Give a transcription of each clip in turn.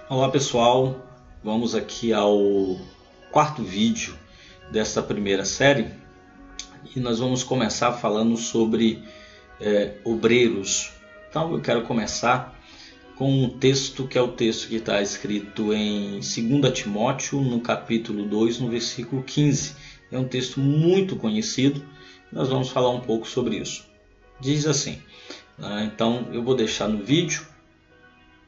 Olá pessoal, vamos aqui ao quarto vídeo desta primeira série e nós vamos começar falando sobre obreiros. Então eu quero começar com um texto que é o texto que está escrito em 2 Timóteo, no capítulo 2, no versículo 15. É um texto muito conhecido, nós vamos falar um pouco sobre isso. Diz assim, então eu vou deixar no vídeo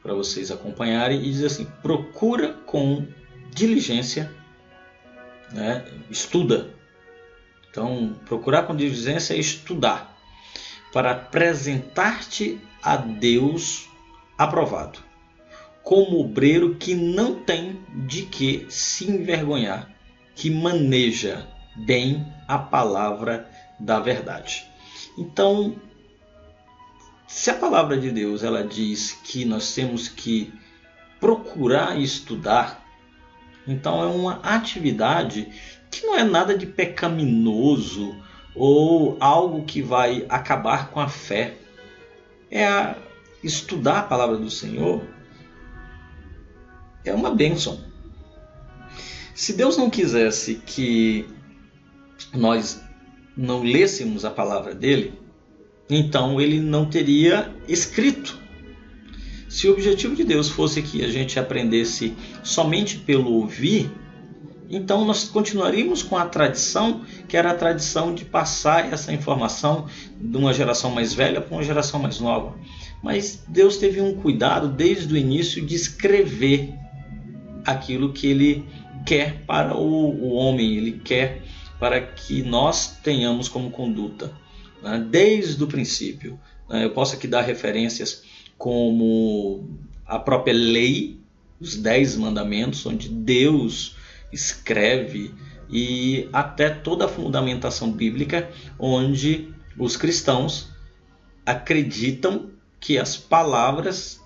para vocês acompanharem, e diz assim: procura com diligência, estuda. Então, procurar com diligência é estudar, para apresentar-te a Deus aprovado, como obreiro que não tem de que se envergonhar, que maneja bem a palavra da verdade. Então, se a palavra de Deus ela diz que nós temos que procurar estudar, então é uma atividade que não é nada de pecaminoso ou algo que vai acabar com a fé. Estudar a palavra do Senhor é uma bênção. Se Deus não quisesse que nós não lêssemos a palavra dele, então ele não teria escrito. Se o objetivo de Deus fosse que a gente aprendesse somente pelo ouvir, então nós continuaríamos com a tradição, que era a tradição de passar essa informação de uma geração mais velha para uma geração mais nova. Mas Deus teve um cuidado desde o início de escrever aquilo que ele quer para o homem, ele quer para que nós tenhamos como conduta, desde o princípio. Eu posso aqui dar referências como a própria lei, os 10 mandamentos, onde Deus escreve, e até toda a fundamentação bíblica, onde os cristãos acreditam que as palavras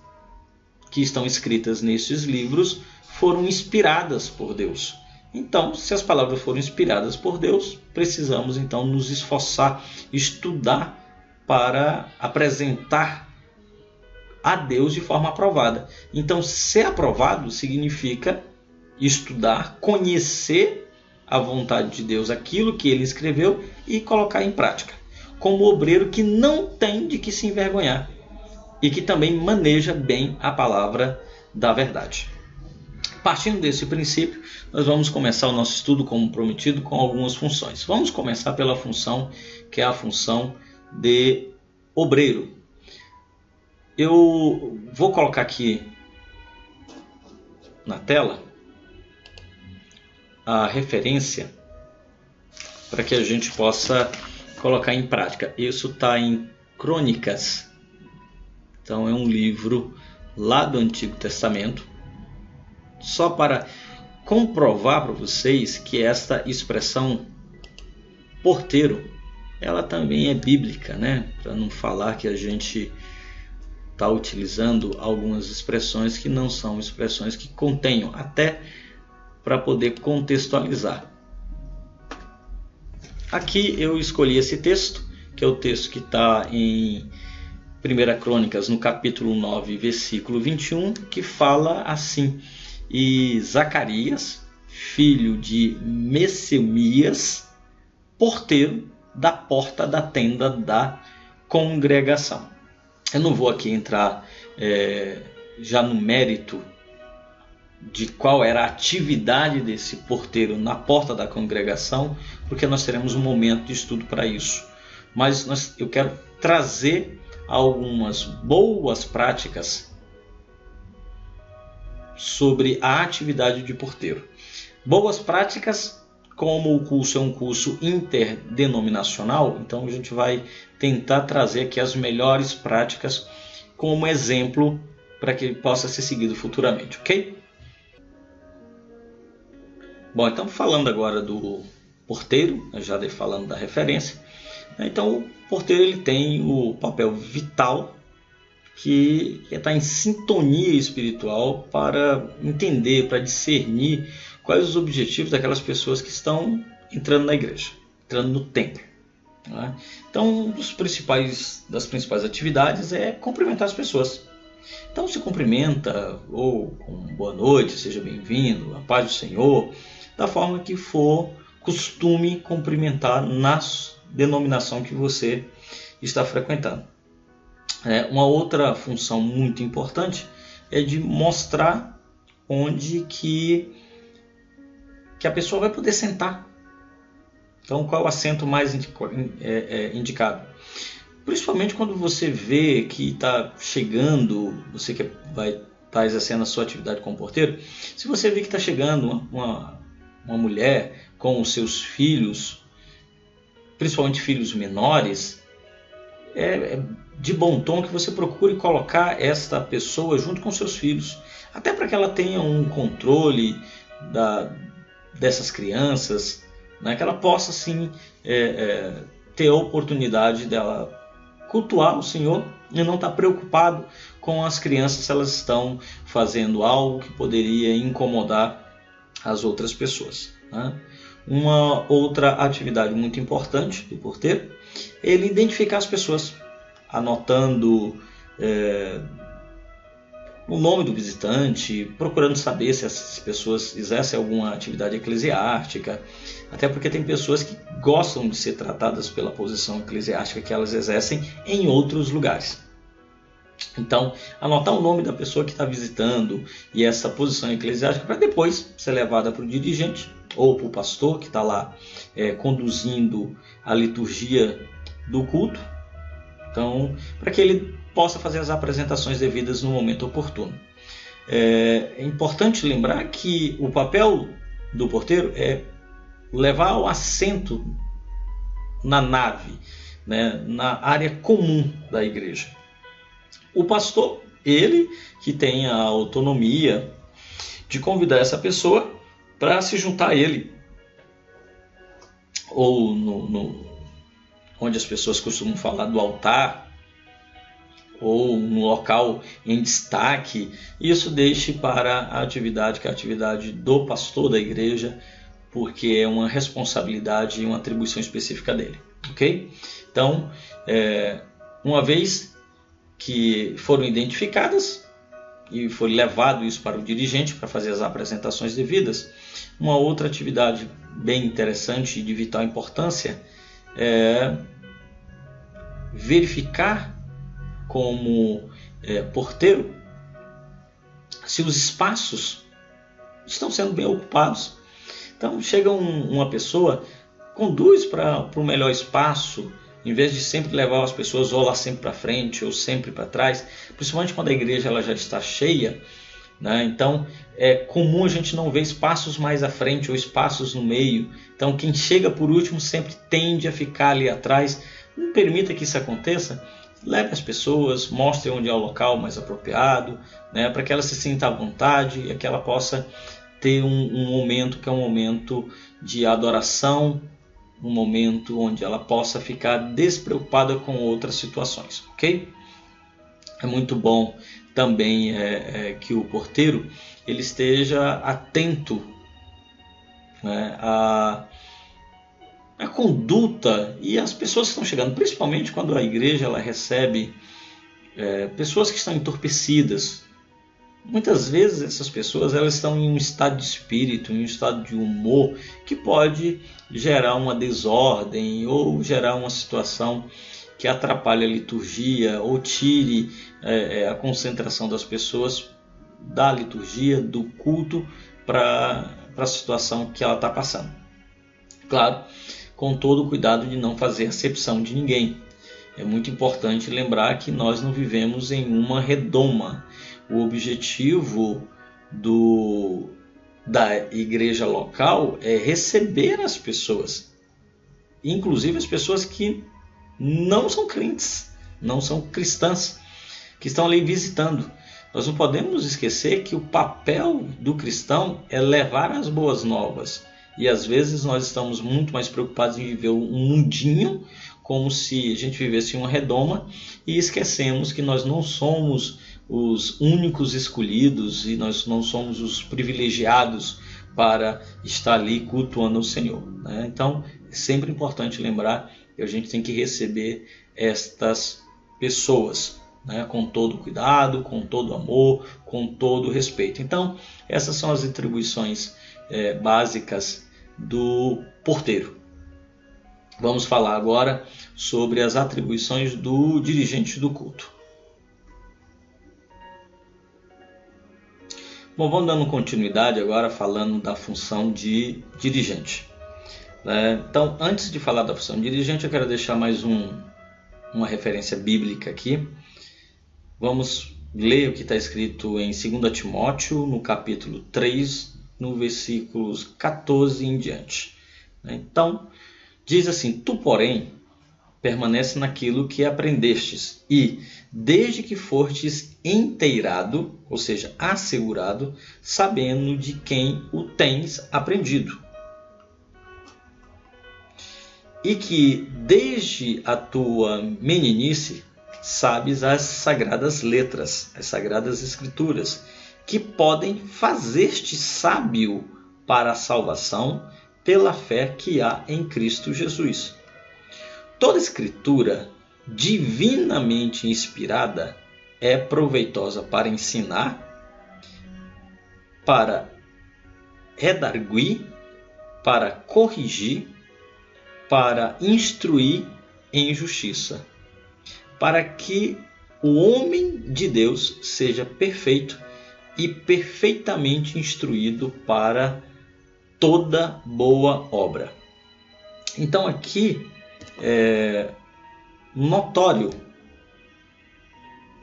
que estão escritas nesses livros foram inspiradas por Deus. Então, se as palavras foram inspiradas por Deus, precisamos então nos esforçar, estudar para apresentar a Deus de forma aprovada. Então, ser aprovado significa estudar, conhecer a vontade de Deus, aquilo que ele escreveu, e colocar em prática, como obreiro que não tem de que se envergonhar e que também maneja bem a palavra da verdade. Partindo desse princípio, nós vamos começar o nosso estudo, como prometido, com algumas funções. Vamos começar pela função que é a função de obreiro. Eu vou colocar aqui na tela a referência para que a gente possa colocar em prática. Isso está em Crônicas. Então é um livro lá do Antigo Testamento, só para comprovar para vocês que esta expressão porteiro, ela também é bíblica, para não falar que a gente está utilizando algumas expressões que não são expressões que contenham, até para poder contextualizar. Aqui eu escolhi esse texto, que é o texto que está em 1 Crônicas, no capítulo 9, versículo 21, que fala assim: e Zacarias, filho de Messemias, porteiro da porta da tenda da congregação. Eu não vou aqui entrar já no mérito de qual era a atividade desse porteiro na porta da congregação, porque nós teremos um momento de estudo para isso. Mas eu quero trazer algumas boas práticas sobre a atividade de porteiro. Boas práticas, como o curso é um curso interdenominacional, então a gente vai tentar trazer aqui as melhores práticas como exemplo para que ele possa ser seguido futuramente, ok? Bom, então falando agora do porteiro, já falando da referência, então o porteiro ele tem o papel vital que está em sintonia espiritual para entender, para discernir quais os objetivos daquelas pessoas que estão entrando na igreja, entrando no templo. Então, das principais atividades é cumprimentar as pessoas. Então se cumprimenta, ou com boa noite, seja bem-vindo, a paz do Senhor, da forma que for costume cumprimentar na denominação que você está frequentando. Uma outra função muito importante é de mostrar onde que a pessoa vai poder sentar. Então, qual é o assento mais indicado? Principalmente quando você vê que está chegando, você que vai estar exercendo a sua atividade como porteiro, se você vê que está chegando uma mulher com os seus filhos, principalmente filhos menores, é de bom tom que você procure colocar esta pessoa junto com seus filhos, até para que ela tenha um controle dessas crianças, né? Que ela possa sim ter a oportunidade dela cultuar o Senhor e não estar preocupado com as crianças se elas estão fazendo algo que poderia incomodar as outras pessoas, né? Uma outra atividade muito importante do porteiro é ele identificar as pessoas, anotando o nome do visitante, procurando saber se essas pessoas exercem alguma atividade eclesiástica, até porque tem pessoas que gostam de ser tratadas pela posição eclesiástica que elas exercem em outros lugares. Então, anotar o nome da pessoa que está visitando e essa posição eclesiástica para depois ser levada para o dirigente ou para o pastor que está lá conduzindo a liturgia do culto. Então, para que ele possa fazer as apresentações devidas no momento oportuno. É importante lembrar que o papel do porteiro é levar o assento na nave, né, na área comum da igreja. O pastor, ele que tem a autonomia de convidar essa pessoa para se juntar a ele, ou onde as pessoas costumam falar do altar, ou no local em destaque. Isso deixe para a atividade, que é a atividade do pastor da igreja, porque é uma responsabilidade e uma atribuição específica dele, ok? Então, uma vez que foram identificadas e foi levado isso para o dirigente para fazer as apresentações devidas, uma outra atividade bem interessante e de vital importância é verificar como porteiro se os espaços estão sendo bem ocupados. Então chega uma pessoa, conduz para o melhor espaço, em vez de sempre levar as pessoas ou lá sempre para frente ou sempre para trás, principalmente quando a igreja ela já está cheia, né? Então é comum a gente não ver espaços mais à frente ou espaços no meio. Então quem chega por último sempre tende a ficar ali atrás. Não permita que isso aconteça. Leve as pessoas, mostre onde é o local mais apropriado, né, para que ela se sinta à vontade e que ela possa ter um momento que é um momento de adoração, um momento onde ela possa ficar despreocupada com outras situações, ok? É muito bom também que o porteiro ele esteja atento, né, a conduta e as pessoas que estão chegando, principalmente quando a igreja ela recebe pessoas que estão entorpecidas. Muitas vezes essas pessoas elas estão em um estado de espírito, em um estado de humor que pode gerar uma desordem ou gerar uma situação que atrapalhe a liturgia ou tire a concentração das pessoas da liturgia, do culto, para a situação que ela está passando. Claro, com todo o cuidado de não fazer acepção de ninguém. É muito importante lembrar que nós não vivemos em uma redoma. O objetivo da igreja local é receber as pessoas, inclusive as pessoas que não são crentes, não são cristãs, que estão ali visitando. Nós não podemos esquecer que o papel do cristão é levar as boas novas. E às vezes nós estamos muito mais preocupados em viver um mundinho, como se a gente vivesse em uma redoma, e esquecemos que nós não somos os únicos escolhidos e nós não somos os privilegiados para estar ali cultuando o Senhor, né? Então é sempre importante lembrar que a gente tem que receber estas pessoas, né? Com todo cuidado, com todo amor, com todo respeito. Então, essas são as atribuições básicas do porteiro. Vamos falar agora sobre as atribuições do dirigente do culto. Bom, vamos dando continuidade agora falando da função de dirigente. Então, antes de falar da função de dirigente, eu quero deixar mais uma referência bíblica aqui. Vamos ler o que está escrito em 2 Timóteo, no capítulo 3, no versículos 14 em diante. Então, diz assim: Tu, porém, permanece naquilo que aprendestes e, desde que fortes inteirado, ou seja, assegurado, sabendo de quem o tens aprendido. E que, desde a tua meninice, sabes as sagradas letras, as sagradas escrituras, que podem fazer-te sábio para a salvação pela fé que há em Cristo Jesus. Toda escritura divinamente inspirada é proveitosa para ensinar, para redarguir, para corrigir, para instruir em justiça, para que o homem de Deus seja perfeito e perfeitamente instruído para toda boa obra. Então aqui é notório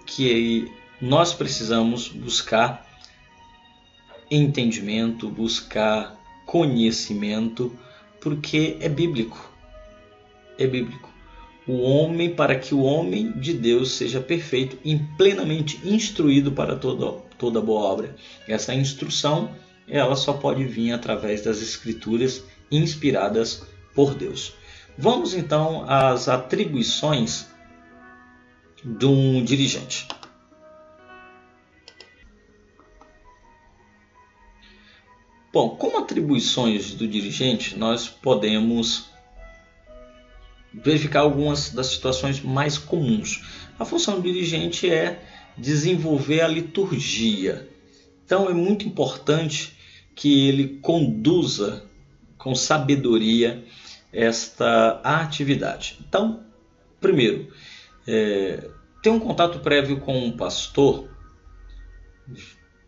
que nós precisamos buscar entendimento, buscar conhecimento, porque é bíblico. É bíblico. O homem, para que o homem de Deus seja perfeito e plenamente instruído para toda boa obra. Essa instrução, ela só pode vir através das escrituras inspiradas por Deus. Vamos então às atribuições de um dirigente. Bom, como atribuições do dirigente, nós podemos verificar algumas das situações mais comuns. A função do dirigente é desenvolver a liturgia. Então é muito importante que ele conduza com sabedoria esta atividade. Então, primeiro, ter um contato prévio com um pastor,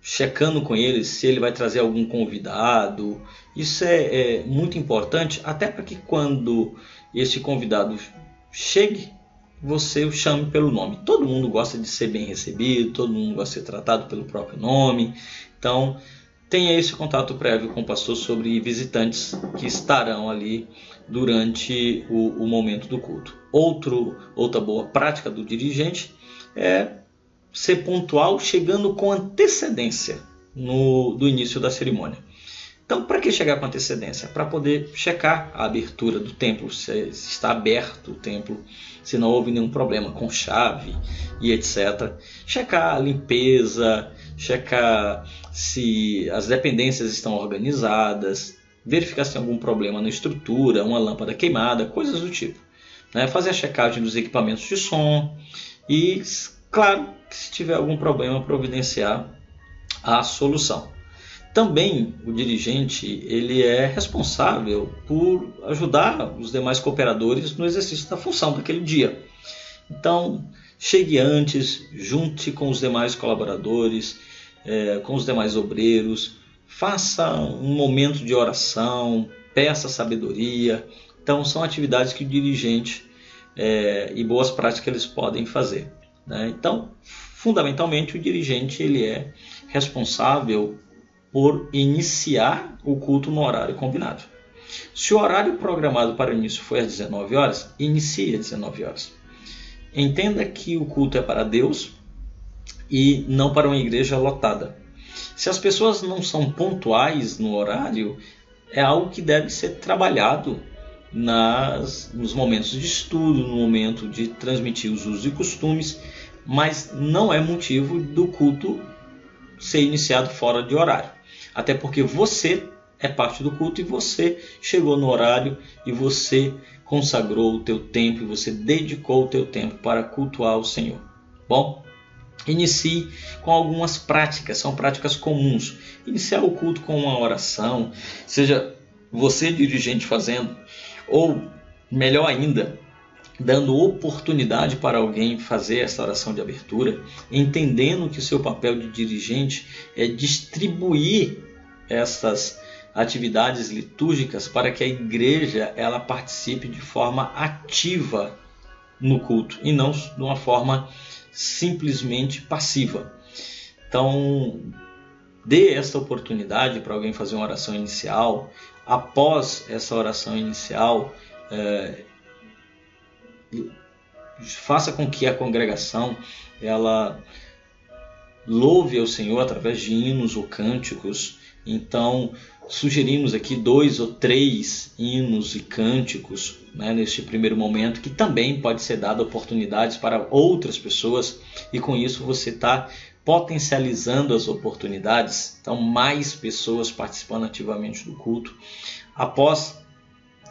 checando com ele se ele vai trazer algum convidado. Isso é muito importante, até para que quando esse convidado chegue, você o chame pelo nome. Todo mundo gosta de ser bem recebido, todo mundo gosta de ser tratado pelo próprio nome. Então, tenha esse contato prévio com o pastor sobre visitantes que estarão ali durante o momento do culto. Outra boa prática do dirigente é ser pontual, chegando com antecedência do início da cerimônia. Então, para que chegar com antecedência? Para poder checar a abertura do templo, se está aberto o templo, se não houve nenhum problema com chave e etc. Checar a limpeza, checar se as dependências estão organizadas, verificar se tem algum problema na estrutura, uma lâmpada queimada, coisas do tipo. Fazer a checagem dos equipamentos de som e, claro, que se tiver algum problema, providenciar a solução. Também o dirigente ele é responsável por ajudar os demais cooperadores no exercício da função daquele dia. Então, chegue antes, junte com os demais colaboradores, com os demais obreiros, faça um momento de oração, peça sabedoria. Então, são atividades que o dirigente e boas práticas eles podem fazer. Então, fundamentalmente, o dirigente ele é responsável por iniciar o culto no horário combinado. Se o horário programado para o início foi às 19 horas, inicie às 19 horas. Entenda que o culto é para Deus e não para uma igreja lotada. Se as pessoas não são pontuais no horário, é algo que deve ser trabalhado nos momentos de estudo, no momento de transmitir os usos e costumes, mas não é motivo do culto ser iniciado fora de horário. Até porque você é parte do culto e você chegou no horário e você consagrou o teu tempo e você dedicou o teu tempo para cultuar o Senhor. Bom, inicie com algumas práticas, são práticas comuns. Iniciar o culto com uma oração, seja você dirigente fazendo, ou melhor ainda, dando oportunidade para alguém fazer essa oração de abertura, entendendo que o seu papel de dirigente é distribuir essas atividades litúrgicas para que a igreja ela participe de forma ativa no culto e não de uma forma simplesmente passiva. Então, dê essa oportunidade para alguém fazer uma oração inicial. Após essa oração inicial, faça com que a congregação ela louve ao Senhor através de hinos ou cânticos. Então, sugerimos aqui 2 ou 3 hinos e cânticos, né, neste primeiro momento, que também pode ser dado oportunidades para outras pessoas, e com isso você está potencializando as oportunidades. Então, mais pessoas participando ativamente do culto. Após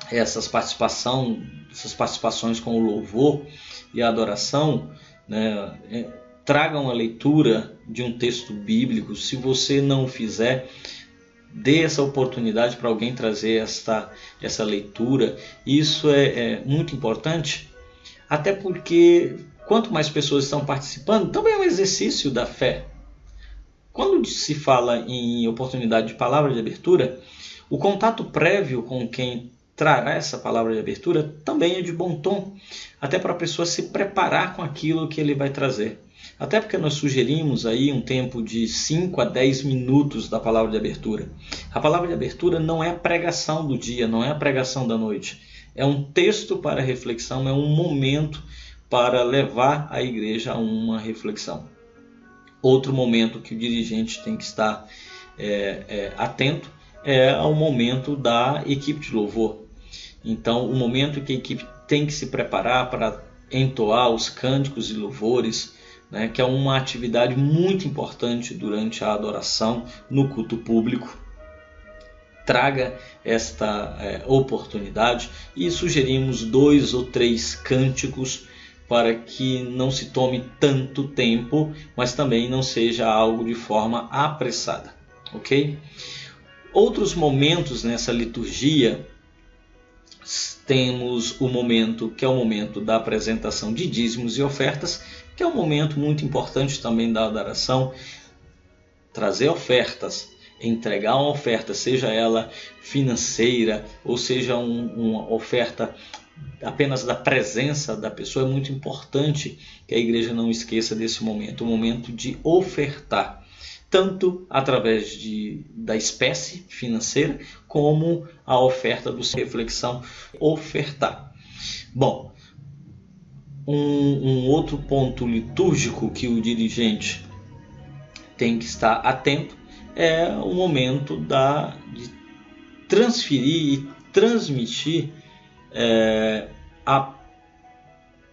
essas participações com o louvor e a adoração, né, tragam a leitura de um texto bíblico. Se você não o fizer, dê essa oportunidade para alguém trazer essa leitura. Isso é muito importante, até porque quanto mais pessoas estão participando, também é um exercício da fé. Quando se fala em oportunidade de palavra de abertura, o contato prévio com quem trará essa palavra de abertura também é de bom tom, até para a pessoa se preparar com aquilo que ele vai trazer. Até porque nós sugerimos aí um tempo de 5 a 10 minutos da palavra de abertura. A palavra de abertura não é a pregação do dia, não é a pregação da noite. É um texto para reflexão, é um momento para levar a igreja a uma reflexão. Outro momento que o dirigente tem que estar atento é ao momento da equipe de louvor. Então, o momento que a equipe tem que se preparar para entoar os cânticos e louvores, né, que é uma atividade muito importante durante a adoração no culto público. Traga esta oportunidade e sugerimos 2 ou 3 cânticos para que não se tome tanto tempo, mas também não seja algo de forma apressada, ok? Outros momentos nessa liturgia, temos o momento que é o momento da apresentação de dízimos e ofertas, que é um momento muito importante também da adoração. Trazer ofertas, entregar uma oferta, seja ela financeira ou seja uma oferta apenas da presença da pessoa, é muito importante que a igreja não esqueça desse momento, o momento de ofertar, tanto através da espécie financeira, como a oferta do reflexão, ofertar. Bom, um outro ponto litúrgico que o dirigente tem que estar atento é o momento de transferir e transmitir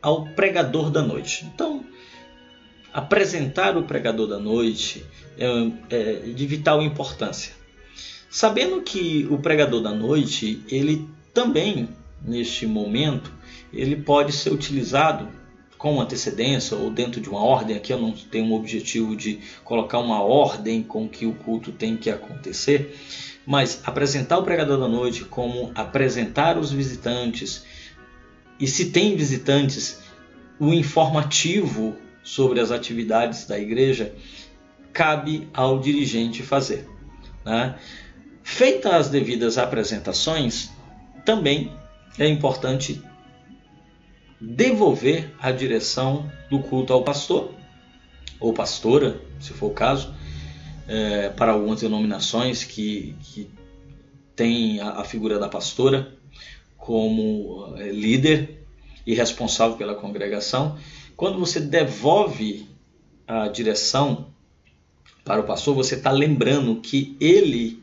ao pregador da noite. Então, apresentar o pregador da noite é de vital importância. Sabendo que o pregador da noite, ele também, neste momento, ele pode ser utilizado com antecedência ou dentro de uma ordem. Aqui eu não tenho o objetivo de colocar uma ordem com que o culto tem que acontecer, mas apresentar o pregador da noite como apresentar os visitantes, e se tem visitantes, o informativo sobre as atividades da igreja, cabe ao dirigente fazer, né? Feitas as devidas apresentações, também é importante devolver a direção do culto ao pastor ou pastora, se for o caso, para algumas denominações que tem a figura da pastora como líder e responsável pela congregação. Quando você devolve a direção para o pastor, você está lembrando que ele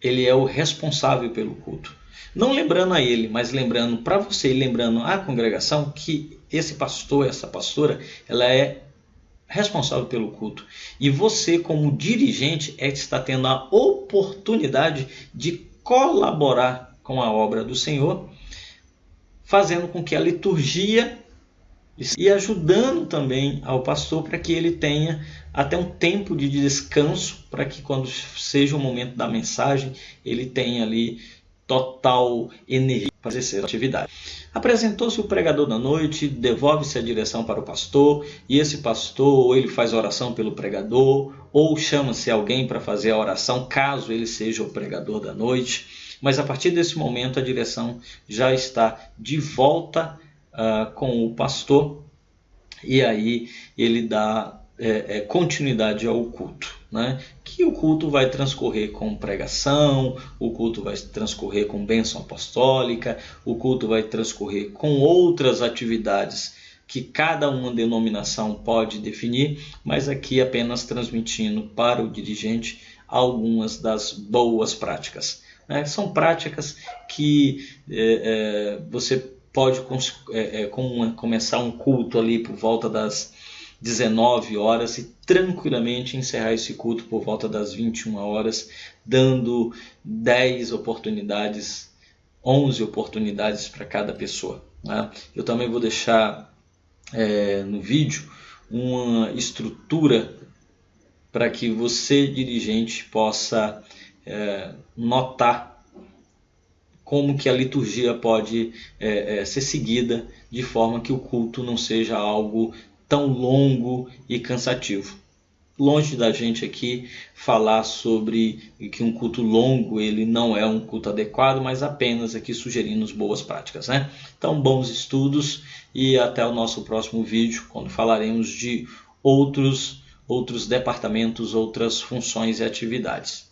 é o responsável pelo culto. Não lembrando a ele, mas lembrando para você e lembrando à congregação que esse pastor, essa pastora, ela é responsável pelo culto. E você, como dirigente, está tendo a oportunidade de colaborar com a obra do Senhor, fazendo com que a liturgia e ajudando também ao pastor para que ele tenha até um tempo de descanso, para que quando seja o momento da mensagem, ele tenha ali total energia para exercer a atividade. Apresentou-se o pregador da noite, devolve-se a direção para o pastor, e esse pastor ou ele faz oração pelo pregador, ou chama-se alguém para fazer a oração, caso ele seja o pregador da noite. Mas a partir desse momento a direção já está de volta com o pastor, e aí ele dá continuidade ao culto, né? Que o culto vai transcorrer com pregação, o culto vai transcorrer com bênção apostólica, o culto vai transcorrer com outras atividades que cada uma denominação pode definir, mas aqui apenas transmitindo para o dirigente algumas das boas práticas, né? São práticas que você pode começar um culto ali por volta das 19 horas e tranquilamente encerrar esse culto por volta das 21 horas, dando 10 oportunidades, 11 oportunidades para cada pessoa, né? Eu também vou deixar no vídeo uma estrutura para que você, dirigente, possa notar como que a liturgia pode ser seguida de forma que o culto não seja algo tão longo e cansativo. Longe da gente aqui falar sobre que um culto longo ele não é um culto adequado, mas apenas aqui sugerindo boas práticas, né? Então, bons estudos e até o nosso próximo vídeo, quando falaremos de outros departamentos, outras funções e atividades.